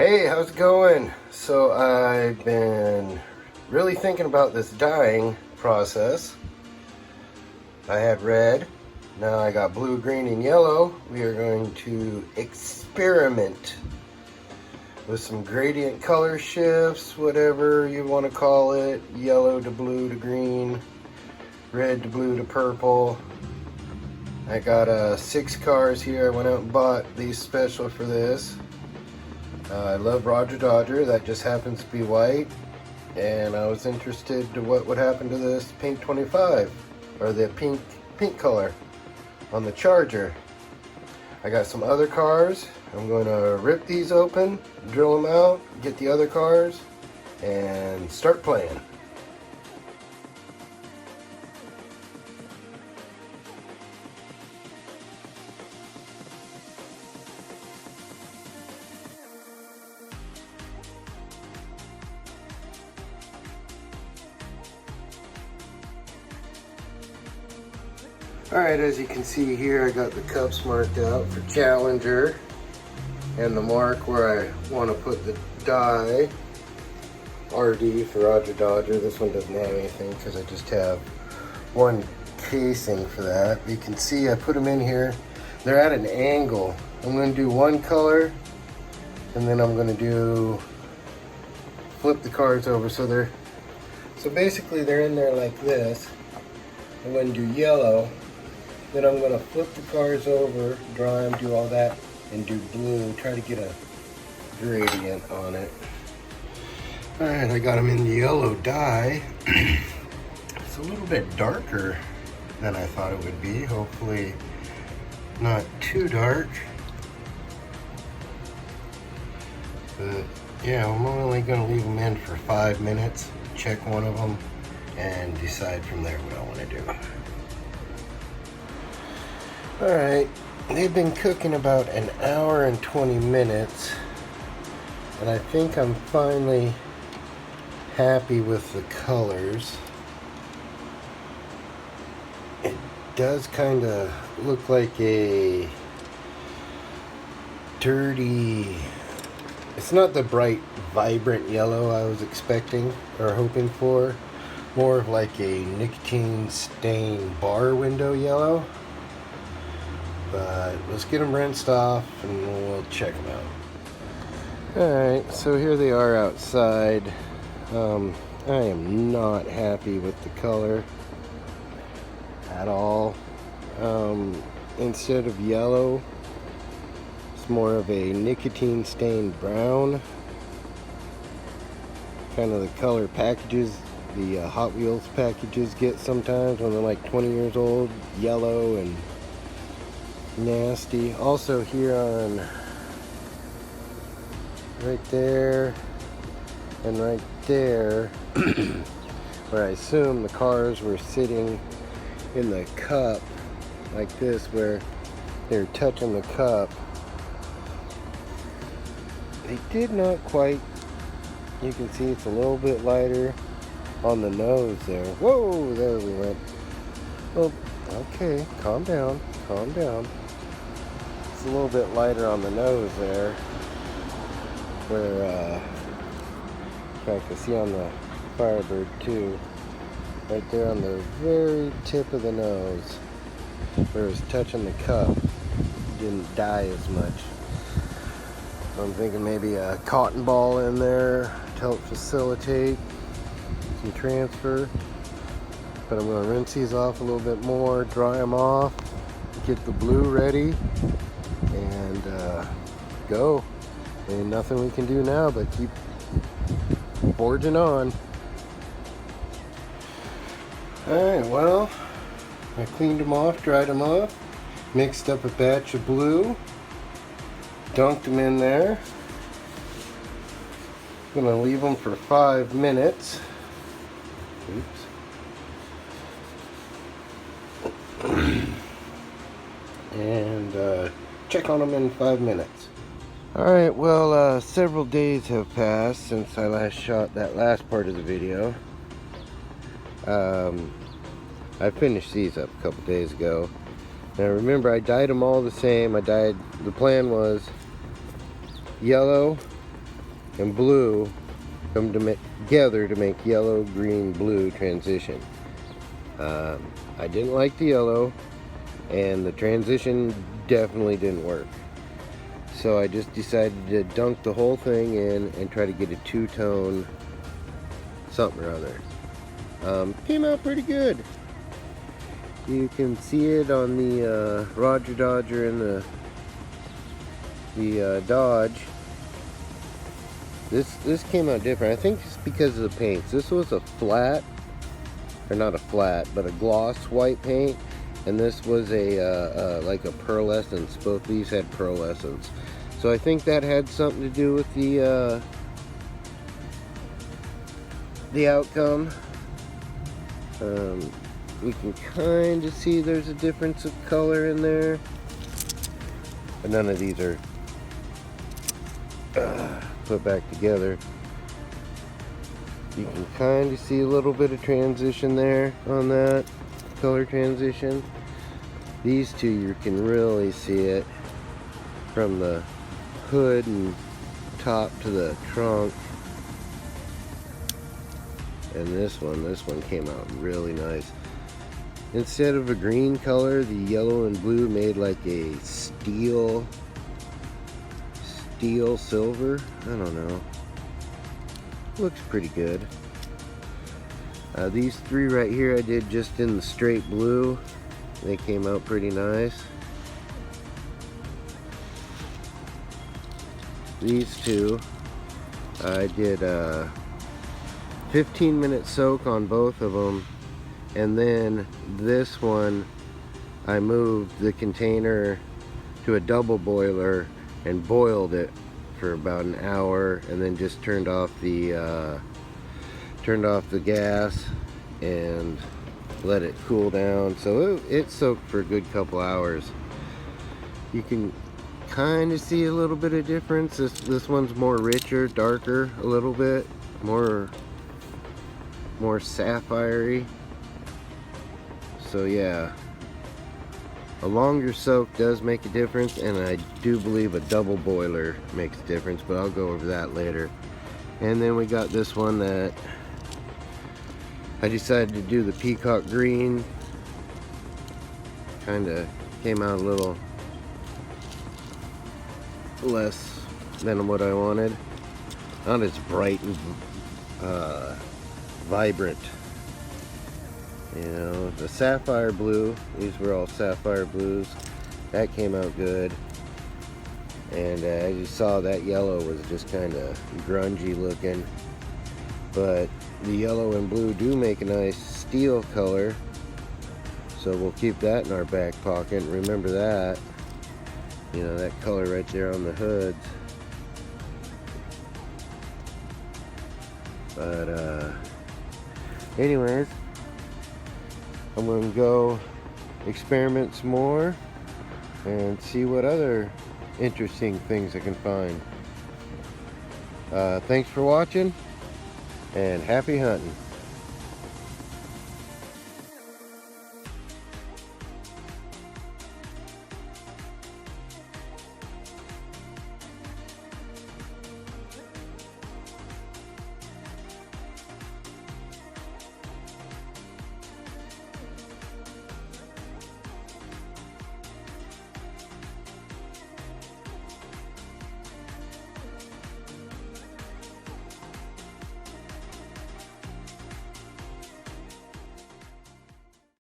Hey, how's it going? So I've been really thinking about this dyeing process. I had red, now I got blue, green, and yellow. We are going to experiment with some gradient color shifts, whatever you want to call it. Yellow to blue to green, red to blue to purple. I got 6 cars here. I went out and bought these special for this. I love Roger Dodger, that just happens to be white, and I was interested to what would happen to this pink 25, or the pink color on the Charger. I got some other cars. I'm going to rip these open, drill them out, get the other cars, and start playing. Alright, as you can see here, I got the cups marked out for Challenger and the mark where I want to put the dye, RD for Roger Dodger. This one doesn't have anything because I just have one casing for that. You can see I put them in here. They're at an angle. I'm going to do one color and then I'm going to flip the cards over so basically they're in there like this. I'm going to do yellow. Then I'm going to flip the cars over, dry them, do all that, and do blue. Try to get a gradient on it. Alright, I got them in the yellow dye. It's a little bit darker than I thought it would be. Hopefully not too dark. But yeah, I'm only going to leave them in for 5 minutes, check one of them, and decide from there what I want to do. Alright, they've been cooking about an hour and 20 minutes, and I think I'm finally happy with the colors. It does kind of look like a dirty, it's not the bright, vibrant yellow I was expecting or hoping for. More of like a nicotine stained bar window yellow. But let's get them rinsed off and we'll check them out. Alright, so here they are outside. I am not happy with the color at all. Instead of yellow, it's more of a nicotine stained brown. Kind of the color packages the Hot Wheels packages get sometimes when they're like 20 years old. Yellow and nasty. Also here on right there and right there where I assume the cars were sitting in the cup like this, where they're touching the cup, they did not quite, you can see it's a little bit lighter on the nose there. Whoa, there we went. Well, okay, calm down, calm down. It's a little bit lighter on the nose there, where in fact I see on the Firebird too, right there on the very tip of the nose where it's touching the cup. It didn't dye as much. I'm thinking maybe a cotton ball in there to help facilitate some transfer. But I'm going to rinse these off a little bit more, dry them off, get the blue ready, and go. Ain't nothing we can do now but keep forging on. Alright, well, I cleaned them off, dried them off, mixed up a batch of blue, dunked them in there. I'm going to leave them for 5 minutes. Oops. And check on them in 5 minutes. Alright, well, several days have passed since I last shot that last part of the video. I finished these up a couple days ago. Now remember, I dyed them all the same. The plan was yellow, and blue come together to make yellow, green, blue transition. I didn't like the yellow, and the transition definitely didn't work. So I just decided to dunk the whole thing in and try to get a two-tone something or other. Came out pretty good. You can see it on the Roger Dodger and the Dodge. This came out different. I think it's because of the paints. This was a flat, or not a flat, but a gloss white paint, and this was a like a pearlescence. Both these had pearlescence, so I think that had something to do with the outcome. We can kind of see there's a difference of color in there, but none of these are put back together. You can kind of see a little bit of transition there on that color transition. These two, you can really see it from the hood and top to the trunk. And this one came out really nice. Instead of a green color, the yellow and blue made like a steel silver. I don't know. Looks pretty good. These three right here I did just in the straight blue. They came out pretty nice. These two I did a 15-minute soak on both of them, and then this one I moved the container to a double boiler and boiled it for about an hour, and then just turned off the gas and let it cool down. So it soaked for a good couple hours. You can kind of see a little bit of difference. This one's more richer, darker, a little bit more sapphire-y. So yeah, a longer soak does make a difference, and I do believe a double boiler makes a difference, but I'll go over that later. And then we got this one that I decided to do the peacock green. Kind of came out a little less than what I wanted. Not as bright and vibrant. You know, the sapphire blue, these were all sapphire blues. That came out good. And as you saw, that yellow was just kind of grungy looking. But the yellow and blue do make a nice steel color. So we'll keep that in our back pocket. Remember that. You know, that color right there on the hoods. But anyways, I'm going to go experiment some more and see what other interesting things I can find. Thanks for watching, and happy hunting.